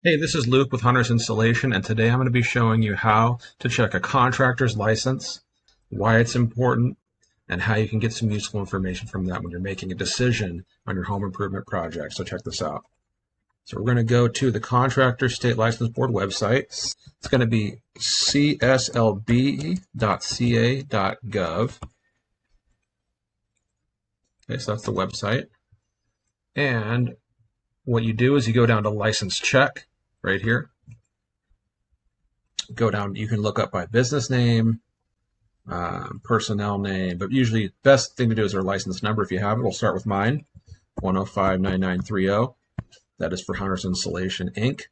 Hey, this is Luke with Hunter's Installation, and today I'm going to be showing you how to check a contractor's license, why it's important, and how you can get some useful information from that when you're making a decision on your home improvement project. So check this out. So we're going to go to the Contractor State License Board website. It's going to be cslb.ca.gov. Okay, so that's the website. And what you do is you go down to License Check right here. Go down, you can look up by business name, personnel name, but usually the best thing to do is their license number. If you have it, we'll start with mine, 1059930. That is for Hunter's Installation, Inc.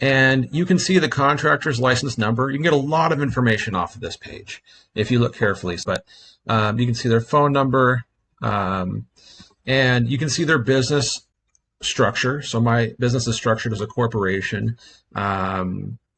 And you can see the contractor's license number. You can get a lot of information off of this page if you look carefully, but you can see their phone number, and you can see their business structure. So my business is structured as a corporation.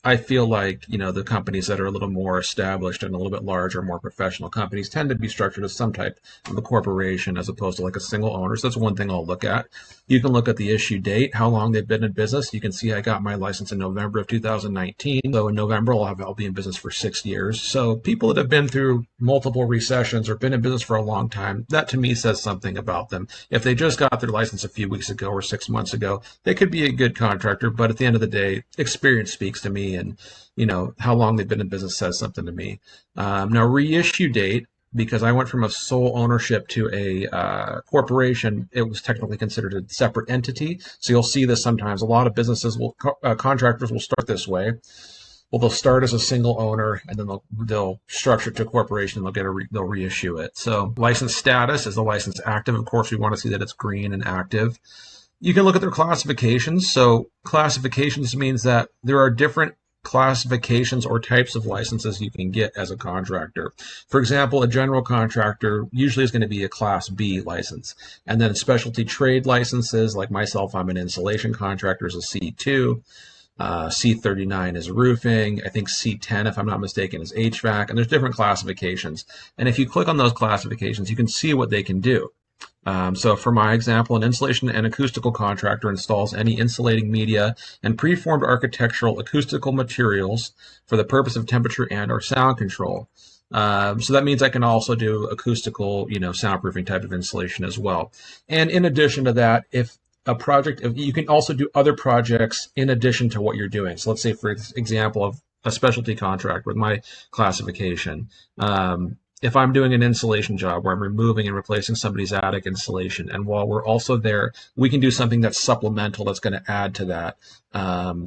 I feel like, the companies that are a little more established and a little bit larger, more professional companies tend to be structured as some type of a corporation as opposed to like a single owner. So that's one thing I'll look at. You can look at the issue date, how long they've been in business. You can see I got my license in November of 2019. So in November, I'll be in business for 6 years. So people that have been through multiple recessions or been in business for a long time, that to me says something about them. If they just got their license a few weeks ago or 6 months ago, they could be a good contractor. But at the end of the day, experience speaks to me, and how long they've been in business says something to me. Now, reissue date, because I went from a sole ownership to a corporation, it was technically considered a separate entity. So you'll see this sometimes. A lot of businesses contractors will start this way. Well, they'll start as a single owner, and then they'll structure it to a corporation, and they'll reissue it. So license status, is the license active? Of course, we want to see that it's green and active. You can look at their classifications. So classifications means that there are different classifications or types of licenses you can get as a contractor. For example, a general contractor usually is going to be a Class B license. And then specialty trade licenses, like myself, I'm an insulation contractor, is a C2. C39 is roofing. I think C10, if I'm not mistaken, is HVAC. And there's different classifications. And if you click on those classifications, you can see what they can do. So for my example, an insulation and acoustical contractor installs any insulating media and preformed architectural acoustical materials for the purpose of temperature and or sound control. So that means I can also do acoustical, soundproofing type of insulation as well. And in addition to that, if you can also do other projects in addition to what you're doing. So let's say, for example, of a specialty contract with my classification. If I'm doing an insulation job where I'm removing and replacing somebody's attic insulation, and while we're also there, we can do something that's supplemental that's going to add to that.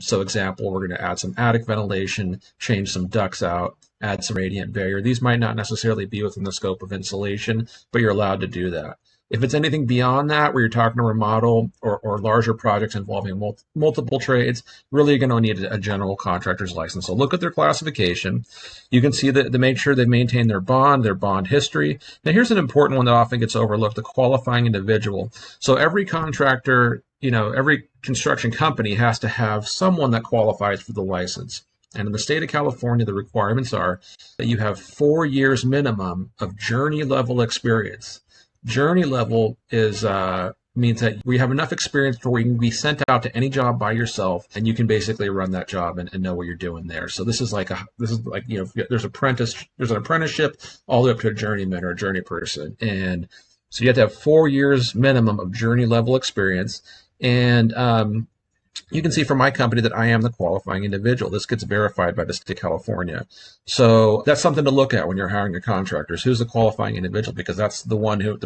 So example, we're going to add some attic ventilation, change some ducts out, add some radiant barrier. These might not necessarily be within the scope of insulation, but you're allowed to do that. If it's anything beyond that, where you're talking to remodel or larger projects involving multiple trades, really you're going to need a general contractor's license. So look at their classification. You can see that they make sure they maintain their bond history. Now here's an important one that often gets overlooked, the qualifying individual. So every contractor, every construction company has to have someone that qualifies for the license. And in the state of California, the requirements are that you have 4 years minimum of journey level experience. Journey level means that we have enough experience where you can be sent out to any job by yourself, and you can basically run that job and know what you're doing there. So this is like there's an apprenticeship all the way up to a journeyman or a journey person, and so you have to have 4 years minimum of journey level experience. And you can see from my company that I am the qualifying individual. This gets verified by the state of California. So that's something to look at when you're hiring a contractor. Who's the qualifying individual? Because that's the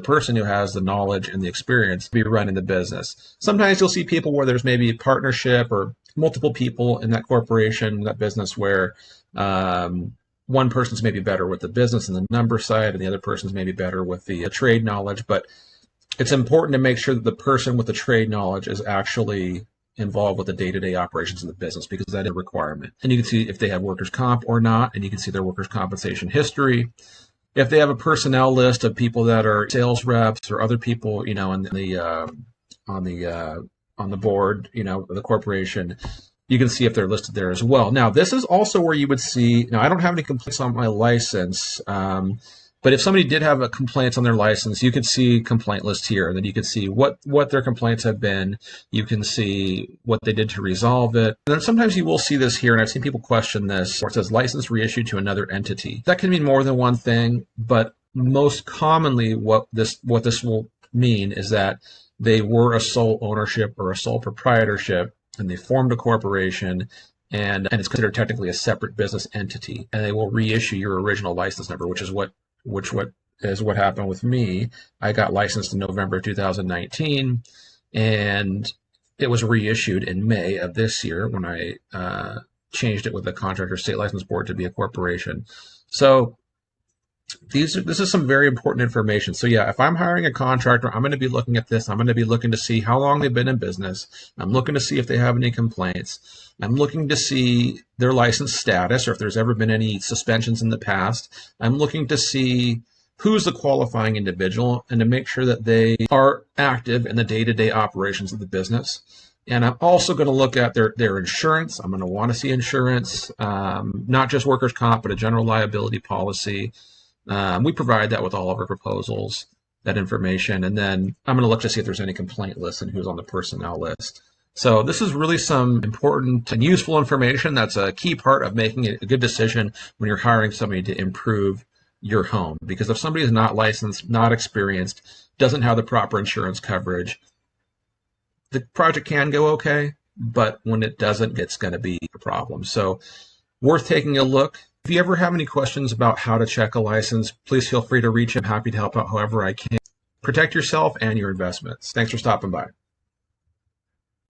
person who has the knowledge and the experience to be running the business. Sometimes you'll see people where there's maybe a partnership or multiple people in that corporation, that business, where one person's maybe better with the business and the number side, and the other person's maybe better with the trade knowledge. But it's important to make sure that the person with the trade knowledge is actually involved with the day-to-day operations of the business, because that is a requirement. And you can see if they have workers' comp or not, and you can see their workers' compensation history. If they have a personnel list of people that are sales reps or other people, on the board, the corporation, you can see if they're listed there as well. Now, this is also where you would see. Now, I don't have any complaints on my license. But if somebody did have a complaint on their license, you could see complaint list here, and then you can see what their complaints have been. You can see what they did to resolve it. And then sometimes you will see this here, and I've seen people question this, where it says license reissued to another entity. That can mean more than one thing, but most commonly what this will mean is that they were a sole ownership or a sole proprietorship, and they formed a corporation, and it's considered technically a separate business entity, and they will reissue your original license number, which is what happened with me. I got licensed in November 2019, and it was reissued in May of this year when I changed it with the Contractor State License Board to be a corporation. So this is some very important information. So yeah, if I'm hiring a contractor, I'm going to be looking at this. I'm going to be looking to see how long they've been in business. I'm looking to see if they have any complaints. I'm looking to see their license status, or if there's ever been any suspensions in the past. I'm looking to see who's the qualifying individual and to make sure that they are active in the day-to-day operations of the business. And I'm also going to look at their insurance. I'm going to want to see insurance, not just workers' comp, but a general liability policy. We provide that with all of our proposals, that information, and then I'm going to look to see if there's any complaint list and who's on the personnel list. So this is really some important and useful information that's a key part of making a good decision when you're hiring somebody to improve your home. Because if somebody is not licensed, not experienced, doesn't have the proper insurance coverage, the project can go okay, but when it doesn't, it's going to be a problem. So worth taking a look. If you ever have any questions about how to check a license, please feel free to reach out. I'm happy to help out however I can. Protect yourself and your investments. Thanks for stopping by.